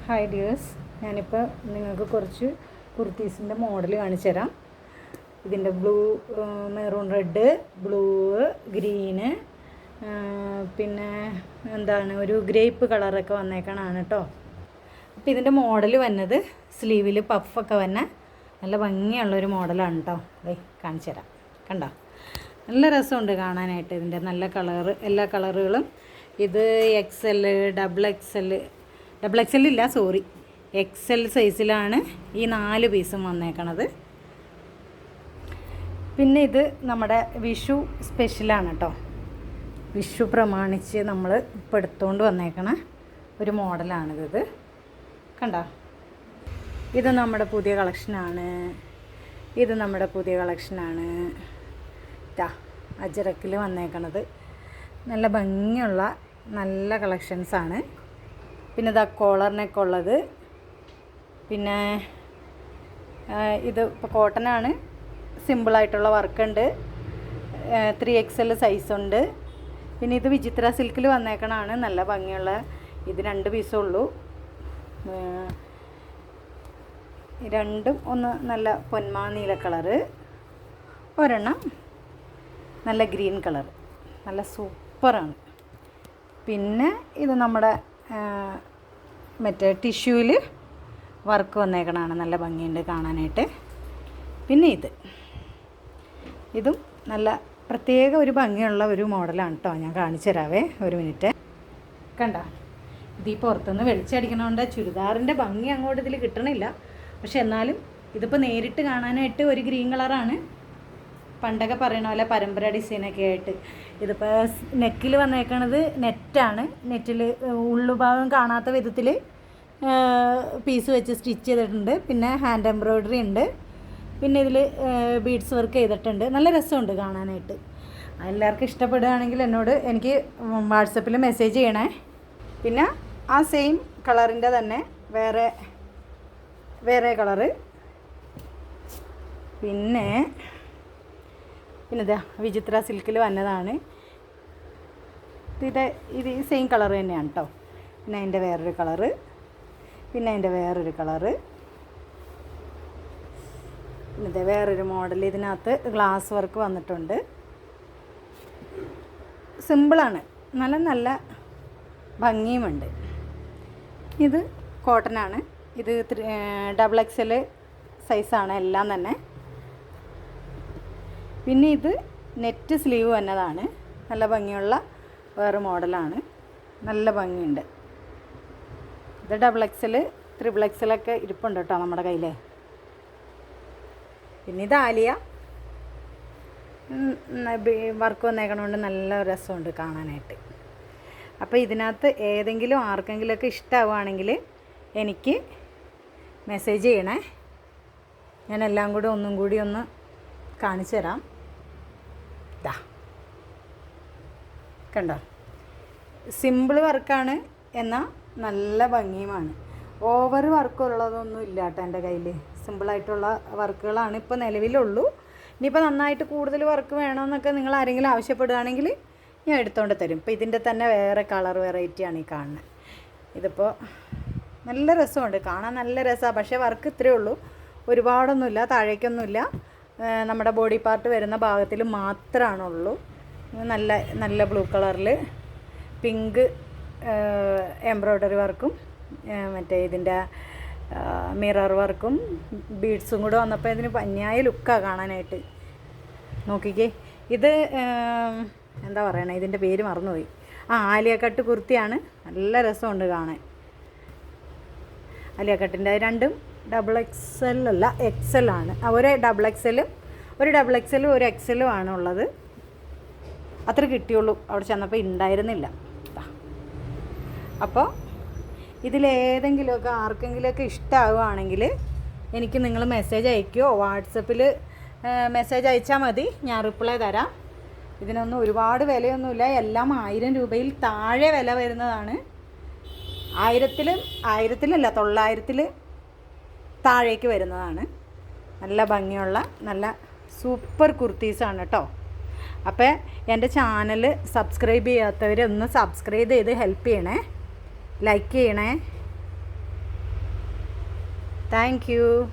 Hi dears, ഞാനിപ്പോൾ നിങ്ങൾക്ക് കുറച്ച് കുർത്തീസിൻ്റെ മോഡൽ കാണിച്ചു തരാം. ഇതിൻ്റെ blue, maroon red, blue, green, പിന്നെ എന്താണ് ഒരു ഗ്രേപ്പ് കളറൊക്കെ വന്നേക്കണതാണ് കേട്ടോ. അപ്പോൾ ഇതിൻ്റെ മോഡൽ വന്നത് സ്ലീവിൽ പഫൊക്കെ വന്ന നല്ല ഭംഗിയുള്ളൊരു മോഡലാണ് കേട്ടോ. കാണിച്ചു തരാം. കണ്ടോ, നല്ല രസമുണ്ട് കാണാനായിട്ട്. ഇതിൻ്റെ നല്ല കളറ്, എല്ലാ കളറുകളും. ഇത് XL, ഡബിൾ എക്സ് എൽ ഇല്ല, സോറി, XL സൈസിലാണ് ഈ 4 പീസും വന്നേക്കണത്. പിന്നെ ഇത് നമ്മുടെ വിഷു സ്പെഷ്യലാണ് കേട്ടോ. വിഷു പ്രമാണിച്ച് നമ്മൾ ഇപ്പോൾ എടുത്തുകൊണ്ട് വന്നേക്കണ ഒരു മോഡലാണിത്. കണ്ടോ, ഇത് നമ്മുടെ പുതിയ കളക്ഷനാണ്. അജറക്കിൽ വന്നേക്കണത് നല്ല ഭംഗിയുള്ള നല്ല കളക്ഷൻസാണ്. പിന്നെ ഇതാ കോളർ നെക്ക് ഉള്ളത്. പിന്നെ ഇത് ഇപ്പോൾ കോട്ടനാണ്, സിമ്പിളായിട്ടുള്ള വർക്കുണ്ട്. 3XL സൈസുണ്ട്. പിന്നെ ഇത് വിചിത്ര സിൽക്കിൽ വന്നേക്കണതാണ്, നല്ല ഭംഗിയുള്ള. ഇത് 2 പീസേ ഉള്ളൂ. രണ്ടും ഒന്ന് നല്ല പൊന്മാ നീല കളറ്, ഒരെണ്ണം നല്ല ഗ്രീൻ കളർ, നല്ല സൂപ്പറാണ്. പിന്നെ ഇത് നമ്മുടെ മറ്റേ ടിഷ്യൂവിൽ വർക്ക് വന്നേക്കണതാണ്, നല്ല ഭംഗിയുണ്ട് കാണാനായിട്ട്. പിന്നെ ഇതും നല്ല പ്രത്യേക ഒരു ഭംഗിയുള്ള ഒരു മോഡലാണ് കേട്ടോ. ഞാൻ കാണിച്ചു തരാവേ, ഒരു മിനിറ്റ്. കണ്ടോ, ഇത് ഈ പുറത്തുനിന്ന് വെളിച്ചടിക്കണോണ്ട് ചുരിദാറിൻ്റെ ഭംഗി അങ്ങോട്ട് ഇതിൽ കിട്ടണില്ല. പക്ഷെ എന്നാലും ഇതിപ്പോൾ നേരിട്ട് കാണാനായിട്ട് ഒരു ഗ്രീൻ കളറാണ്. പണ്ടൊക്കെ പറയണ പോലെ പരമ്പര ഡിസൈനൊക്കെ ആയിട്ട്. ഇതിപ്പോൾ നെക്കിൽ വന്നേക്കണത് നെറ്റാണ്. നെറ്റിൽ ഉള്ളുഭാഗം കാണാത്ത വിധത്തിൽ പീസ് വെച്ച് സ്റ്റിച്ച് ചെയ്തിട്ടുണ്ട്. പിന്നെ ഹാൻഡ് എംബ്രോയ്ഡറി ഉണ്ട്. പിന്നെ ഇതിൽ ബീഡ്സ് വർക്ക് ചെയ്തിട്ടുണ്ട്. നല്ല രസമുണ്ട് കാണാനായിട്ട്. എല്ലാവർക്കും ഇഷ്ടപ്പെടുകയാണെങ്കിൽ എനിക്ക് വാട്സപ്പിൽ മെസ്സേജ് ചെയ്യണേ. പിന്നെ ആ സെയിം കളറിൻ്റെ തന്നെ വേറെ കളറ്. പിന്നെ ഇതാ വിചിത്ര സിൽക്കിൽ വന്നതാണ്. ഇത് സെയിം കളർ തന്നെയാണ് കേട്ടോ. പിന്നെ അതിൻ്റെ വേറൊരു കളറ്, പിന്നെ അതിൻ്റെ വേറൊരു കളറ്, പിന്നെ വേറൊരു മോഡൽ. ഇതിനകത്ത് ഗ്ലാസ് വർക്ക് വന്നിട്ടുണ്ട്. സിമ്പിളാണ്, നല്ല ഭംഗിയുമുണ്ട്. ഇത് കോട്ടനാണ്. ഇത് XXL സൈസാണ് എല്ലാം തന്നെ. പിന്നെ ഇത് നെറ്റ് സ്ലീവ് വന്നതാണ്, നല്ല ഭംഗിയുള്ള വേറെ മോഡലാണ്, നല്ല ഭംഗിയുണ്ട്. ഇത് XXL, XXL ഒക്കെ ഇരിപ്പുണ്ട് കേട്ടോ നമ്മുടെ കയ്യിൽ. പിന്നെ ഇത് ആലിയ വർക്ക് വന്നേക്കണോണ്ട് നല്ല രസമുണ്ട് കാണാനായിട്ട്. അപ്പോൾ ഇതിനകത്ത് ഏതെങ്കിലും ആർക്കെങ്കിലുമൊക്കെ ഇഷ്ടമാവുകയാണെങ്കിൽ എനിക്ക് മെസ്സേജ് ചെയ്യണേ. ഞാൻ എല്ലാം കൂടി ഒന്നും കൂടി ഒന്ന് കാണിച്ചു തരാം. കണ്ടോ, സിമ്പിൾ വർക്കാണ്, എന്നാൽ നല്ല ഭംഗിയുമാണ്. ഓവർ വർക്കുള്ളതൊന്നും ഇല്ല കേട്ടോ എൻ്റെ കയ്യിൽ. സിമ്പിളായിട്ടുള്ള വർക്കുകളാണ് ഇപ്പോൾ നിലവിലുള്ളൂ. ഇനിയിപ്പോൾ നന്നായിട്ട് കൂടുതൽ വർക്ക് വേണമെന്നൊക്കെ നിങ്ങൾ ആരെങ്കിലും ആവശ്യപ്പെടുകയാണെങ്കിൽ ഞാൻ എടുത്തുകൊണ്ട് തരും. ഇപ്പോൾ ഇതിൻ്റെ തന്നെ വേറെ കളർ വെറൈറ്റിയാണ് ഈ കാണുന്നത്. ഇതിപ്പോൾ നല്ല രസമുണ്ട് കാണാൻ, നല്ല രസമാണ്. പക്ഷേ വർക്ക് ഇത്രയേ ഉള്ളൂ, ഒരുപാടൊന്നുമില്ല, താഴേക്കൊന്നുമില്ല. നമ്മുടെ ബോഡി പാർട്ട് വരുന്ന ഭാഗത്തിൽ മാത്രമാണുള്ളൂ. നല്ല ബ്ലൂ കളറിൽ പിങ്ക് എംബ്രോയ്ഡറി വർക്കും മറ്റേ ഇതിൻ്റെ മിറർ വർക്കും ബീഡ്സും കൂടെ വന്നപ്പോൾ ഇതിന് അന്യായ ലുക്കാണ് കാണാനായിട്ട്. നോക്കിക്കേ, ഇത് എന്താ പറയണേ, ഇതിൻ്റെ പേര് മറന്നുപോയി. ആലിയ കട്ട് കുർത്തിയാണ്, നല്ല രസമുണ്ട് കാണാൻ. ആലിയ കട്ടിൻ്റെ രണ്ടും XXL അല്ല, XL ആണ്. ഒരു XXL, ഒരു XL ആണുള്ളത്. അത്ര കിട്ടിയുള്ളൂ, അവിടെ ചെന്നപ്പോൾ ഉണ്ടായിരുന്നില്ല. അപ്പോൾ ഇതിലേതെങ്കിലുമൊക്കെ ആർക്കെങ്കിലുമൊക്കെ ഇഷ്ടമാവുകയാണെങ്കിൽ എനിക്ക് നിങ്ങൾ മെസ്സേജ് അയയ്ക്കുമോ, വാട്സപ്പിൽ മെസ്സേജ് അയച്ചാൽ മതി, ഞാൻ റിപ്ലൈ തരാം. ഇതിനൊന്നും ഒരുപാട് വിലയൊന്നുമില്ല, എല്ലാം 1000 രൂപയിൽ താഴെ വില വരുന്നതാണ്. 1000-ലല്ല 900-ൽ താഴേക്ക് വരുന്നതാണ്. നല്ല ഭംഗിയുള്ള നല്ല സൂപ്പർ കുർത്തീസാണ് കേട്ടോ. അപ്പോൾ എൻ്റെ ചാനൽ സബ്സ്ക്രൈബ് ചെയ്യാത്തവരൊന്ന് സബ്സ്ക്രൈബ് ചെയ്ത് ഹെൽപ്പ് ചെയ്യണേ, ലൈക്ക് ചെയ്യണേ. Thank you.